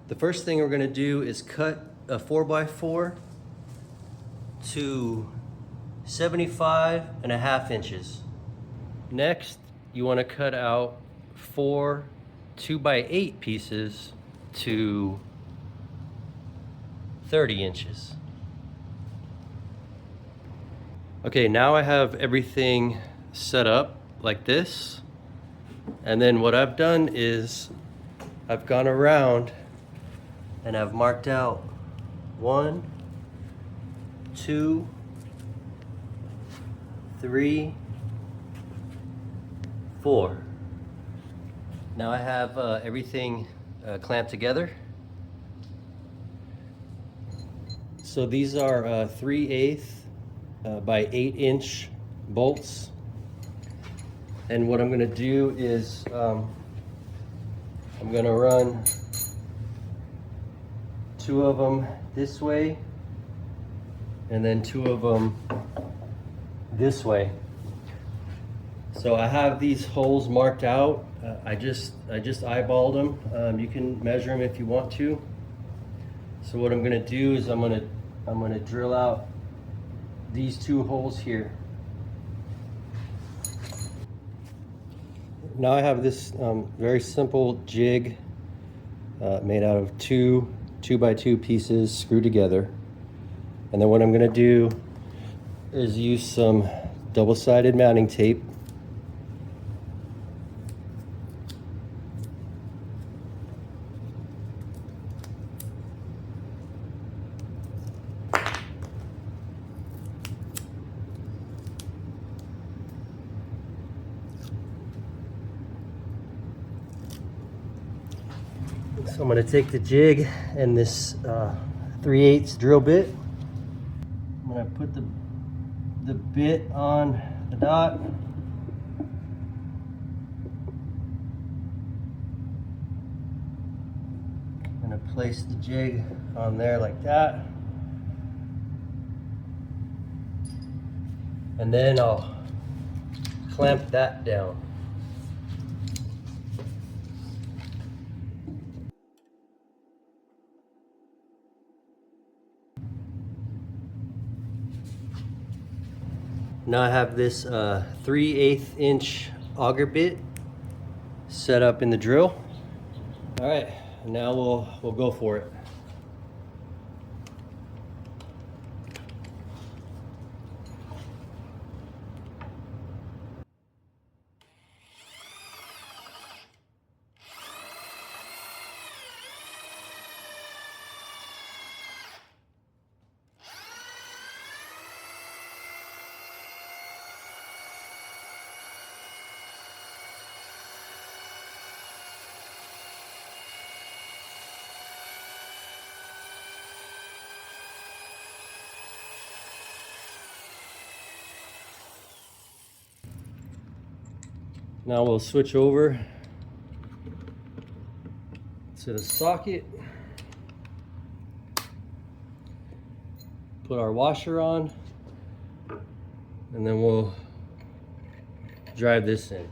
The first thing we're gonna do is cut a 4x4 to 75.5 inches. Next, you wanna cut out 4 2x8 pieces to 30 inches. Okay, now I have everything set up like this. And then what I've done is I've gone around and I've marked out 1, 2, 3, 4. Now I have everything clamped together. So these are 3/8 by 8-inch bolts. And what I'm gonna do is I'm gonna run 2 of them this way and then 2 of them this way. So I have these holes marked out. I just eyeballed them. You can measure them if you want to. So what I'm gonna do is I'm gonna drill out these 2 holes here. Now I have this very simple jig made out of 2 2x2 pieces screwed together. And then what I'm gonna do is use some double-sided mounting tape. So I'm going to take the jig and this 3/8 drill bit. I'm going to put the bit on the dot. I'm going to place the jig on there like that. And then I'll clamp that down. Now I have this 3/8 inch auger bit set up in the drill. All right, now we'll go for it. Now we'll switch over to the socket, put our washer on, and then we'll drive this in.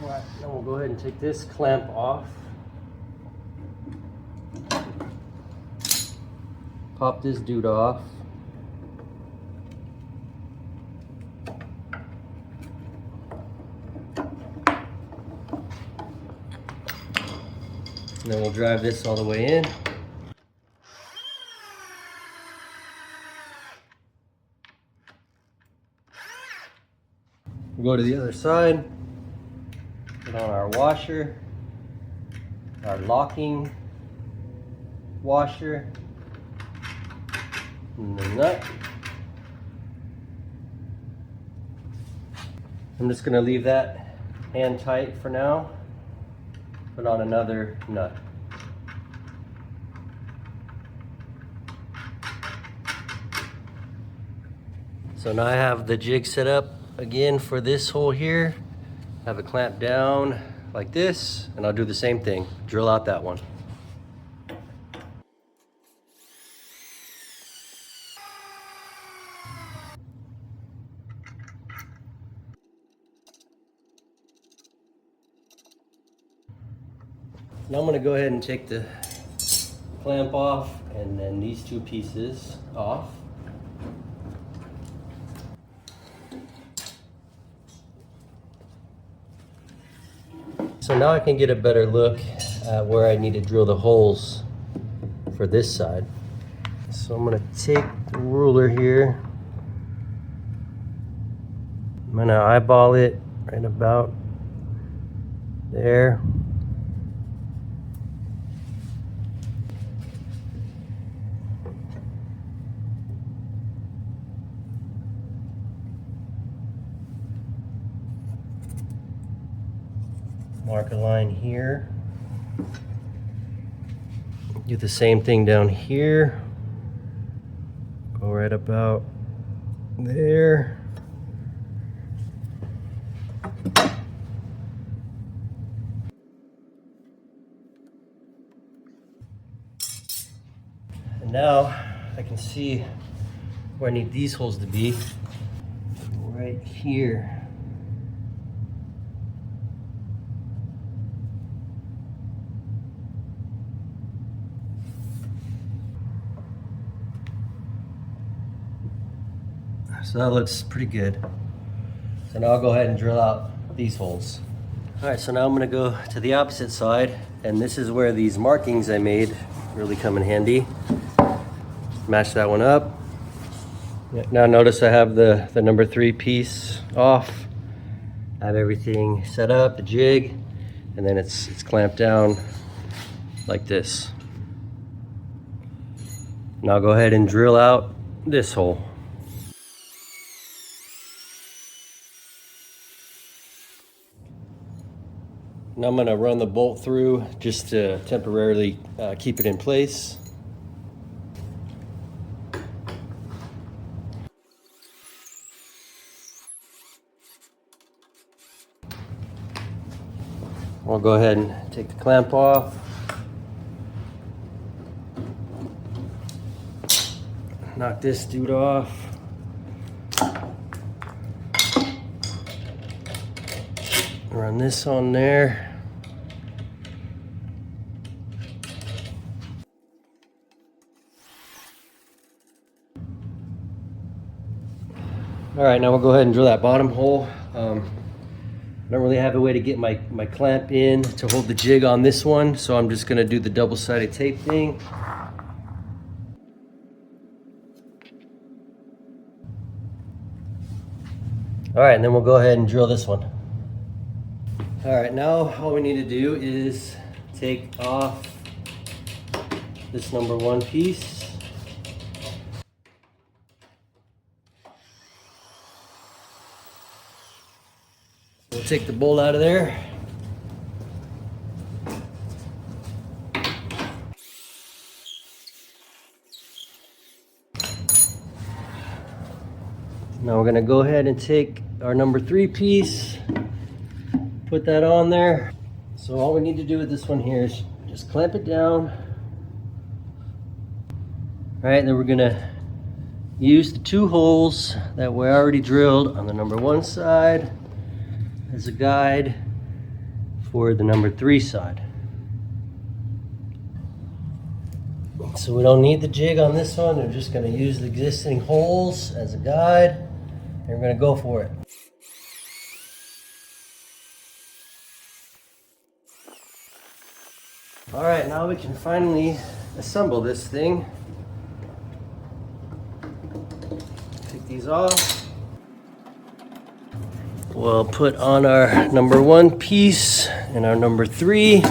All right, now we'll go ahead and take this clamp off. Pop this dude off. And then we'll drive this all the way in. We'll go to the other side. Put on our washer, our locking washer, and the nut. I'm just going to leave that hand tight for now. Put on another nut. So now I have the jig set up again for this hole here. Have it clamped down like this, and I'll do the same thing. Drill out that one. Now I'm going to go ahead and take the clamp off and then these two pieces off. So now I can get a better look at where I need to drill the holes for this side. So I'm going to take the ruler here. I'm going to eyeball it right about there. Mark a line here. Do the same thing down here. Go right about there. And now I can see where I need these holes to be. Right here. So that looks pretty good. So now I'll go ahead and drill out these holes. All right, so now I'm gonna go to the opposite side, and this is where these markings I made really come in handy. Match that one up. Now notice I have the number 3 piece off. I have everything set up, the jig, and then it's clamped down like this. Now I'll go ahead and drill out this hole. Now I'm going to run the bolt through just to temporarily keep it in place. I'll go ahead and take the clamp off. Knock this dude off. Run this on there. All right, now we'll go ahead and drill that bottom hole. I don't really have a way to get my clamp in to hold the jig on this one, so I'm just gonna do the double-sided tape thing. All right, and then we'll go ahead and drill this one. All right, now all we need to do is take off this number 1 piece. We'll take the bolt out of there. Now we're gonna go ahead and take our number 3 piece, put that on there. So all we need to do with this one here is just clamp it down. All right, then we're gonna use the 2 holes that we already drilled on the number 1 side as a guide for the number 3 side. So we don't need the jig on this one. We're just gonna use the existing holes as a guide, and we're gonna go for it. All right, now we can finally assemble this thing. Take these off. We'll put on our number 1 piece and our number 3.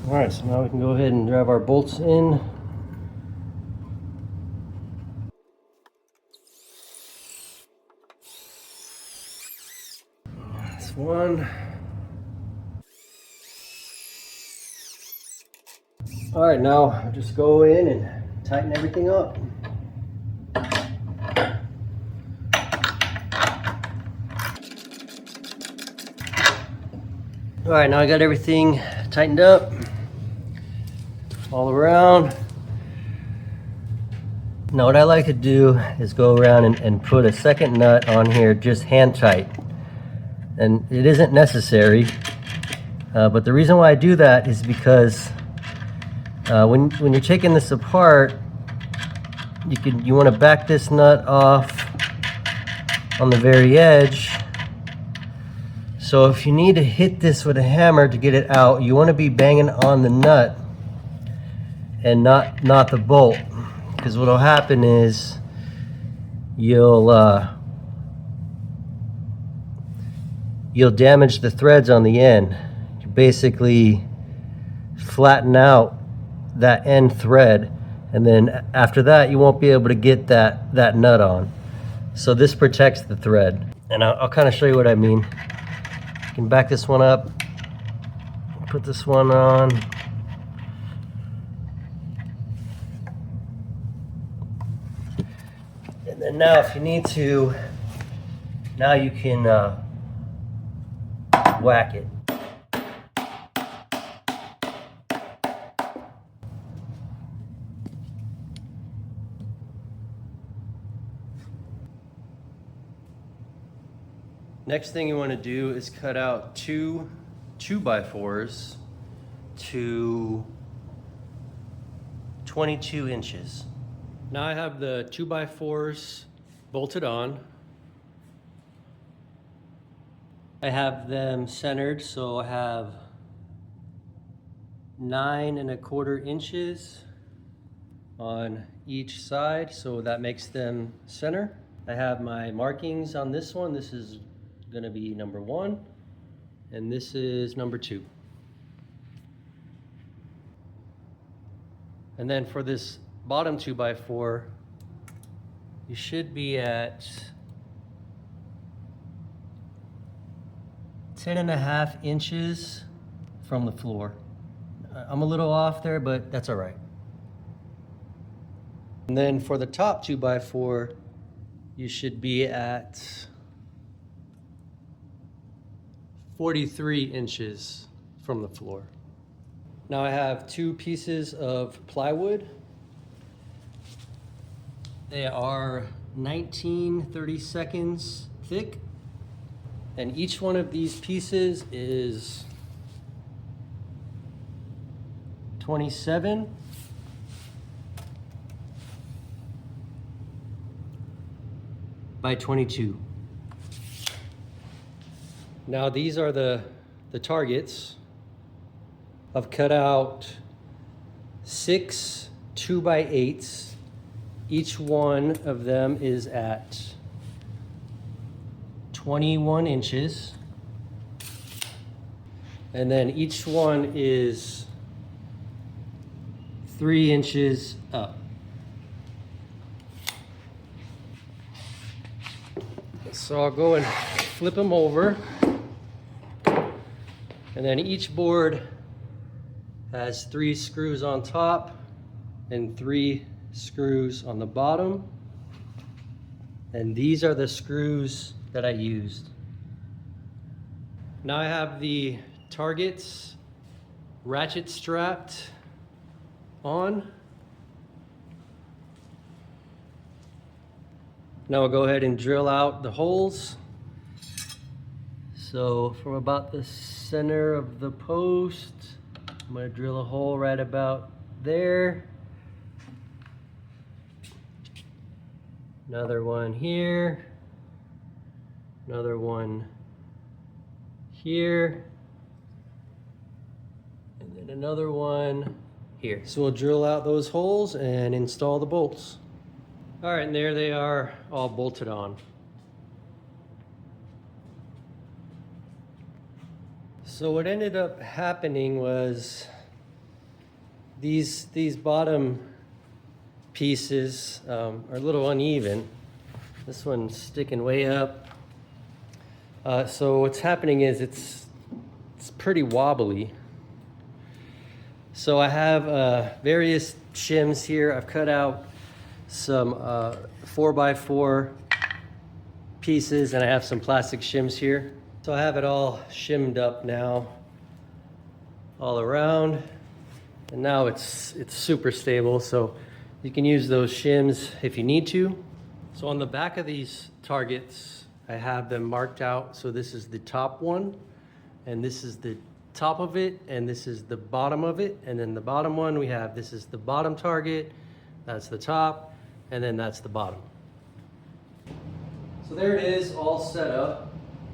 All right, so now we can go ahead and drive our bolts in. That's 1. All right, now I'll just go in and tighten everything up. All right, now I got everything tightened up all around. Now what I like to do is go around and put a second nut on here, just hand tight. And it isn't necessary, but the reason why I do that is because when you're taking this apart, you want to back this nut off on the very edge. So if you need to hit this with a hammer to get it out, you want to be banging on the nut and not the bolt, because what'll happen is you'll damage the threads on the end. You basically flatten out that end thread, and then after that you won't be able to get that nut on. So this protects the thread, and I'll kind of show you what I mean. You can back this one up, put this one on. And then now if you need to, now you can whack it. Next thing you want to do is cut out two 2x4s to 22 inches. Now I have the 2x4s bolted on. I have them centered, so I have 9 1/4 inches on each side, so that makes them center. I have my markings on this one. This is going to be number 1, and this is number 2. And then for this bottom 2x4, you should be at 10.5 inches from the floor. I'm a little off there, but that's all right. And then for the top 2x4, you should be at 43 inches from the floor. Now I have 2 pieces of plywood. They are 19 32nds thick, and each one of these pieces is 27 by 22. Now these are the targets. I've cut out 6 2x8s. Each one of them is at 21 inches. And then each one is 3 inches up. So I'll go and flip them over. And then each board has 3 screws on top and 3 screws on the bottom. And these are the screws that I used. Now I have the targets ratchet strapped on. Now I'll go ahead and drill out the holes. So from about the center of the post, I'm going to drill a hole right about there. Another one here. Another one here. And then another one here. So we'll drill out those holes and install the bolts. All right, and there they are, all bolted on. So what ended up happening was these bottom pieces are a little uneven. This one's sticking way up. So what's happening is it's pretty wobbly. So I have various shims here. I've cut out some 4x4 pieces, and I have some plastic shims here. So I have it all shimmed up now. all around. And now it's super stable, so you can use those shims if you need to. So on the back of these targets, I have them marked out. So this is the top one, and this is the top of it, and this is the bottom of it. And then the bottom one we have, this is the bottom target, that's the top, and then that's the bottom. So there it is, all set up.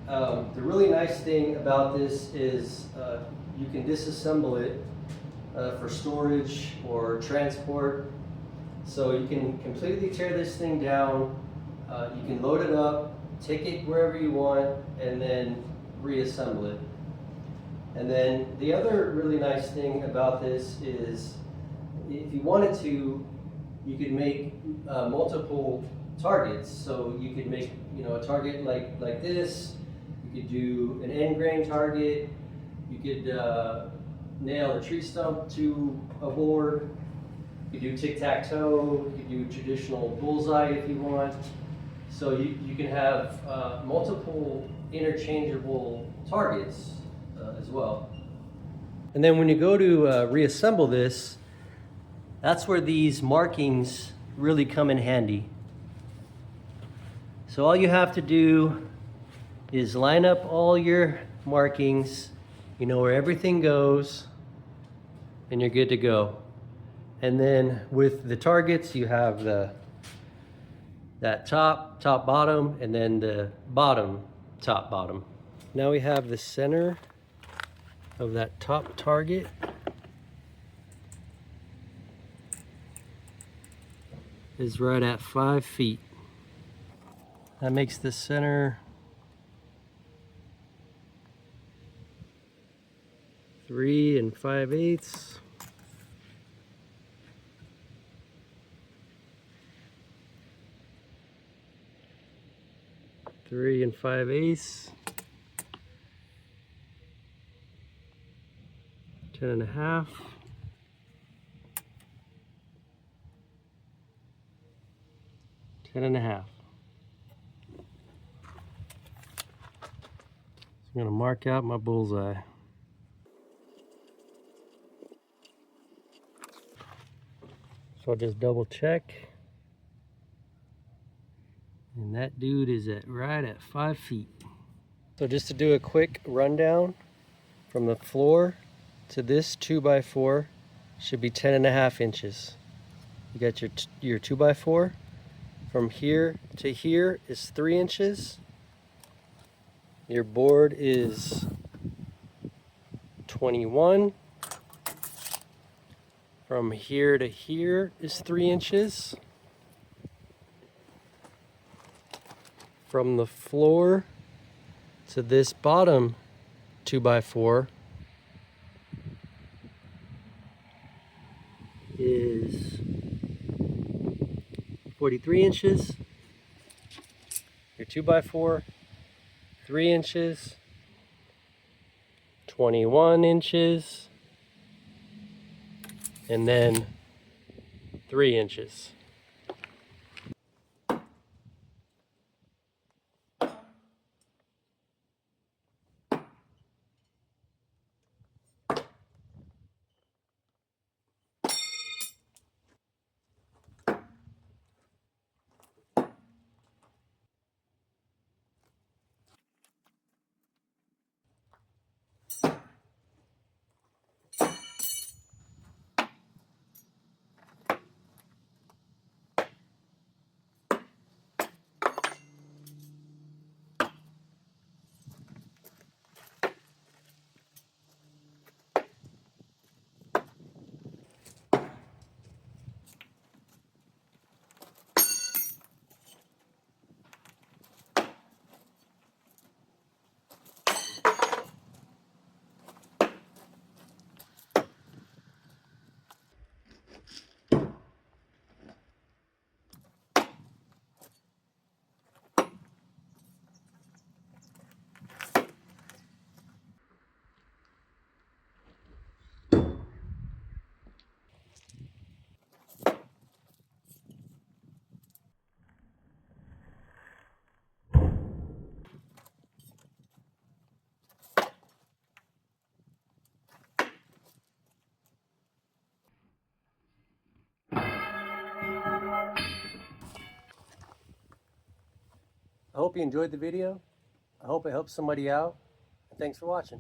The really nice thing about this is you can disassemble it for storage or transport. So you can completely tear this thing down, you can load it up, take it wherever you want, and then reassemble it. And then the other really nice thing about this is if you wanted to, you could make multiple targets. So you could make, you know, a target like this. You could do an end grain target. You could nail a tree stump to a board. You could do tic-tac-toe. You could do traditional bullseye if you want. So you can have multiple interchangeable targets as well. And then when you go to reassemble this, that's where these markings really come in handy. So all you have to do is line up all your markings, you know where everything goes, and you're good to go. And then with the targets, you have that top, bottom, and then the bottom, top, bottom. Now we have the center of that top target. Is right at 5 feet. That makes the center 3 5/8. Three and 5/8. 10 1/2. 10 1/2. So I'm gonna mark out my bullseye. So I'll just double check. And that dude is right at 5 feet. So just to do a quick rundown, from the floor to this 2x4 should be 10 1/2 inches. You got your 2x4. From here to here is 3 inches. Your board is 21. From here to here is 3 inches. From the floor to this bottom 2x4 is 43 inches. Your 2x4, 3 inches, 21 inches, and then 3 inches. I hope you enjoyed the video. I hope it helps somebody out. And thanks for watching.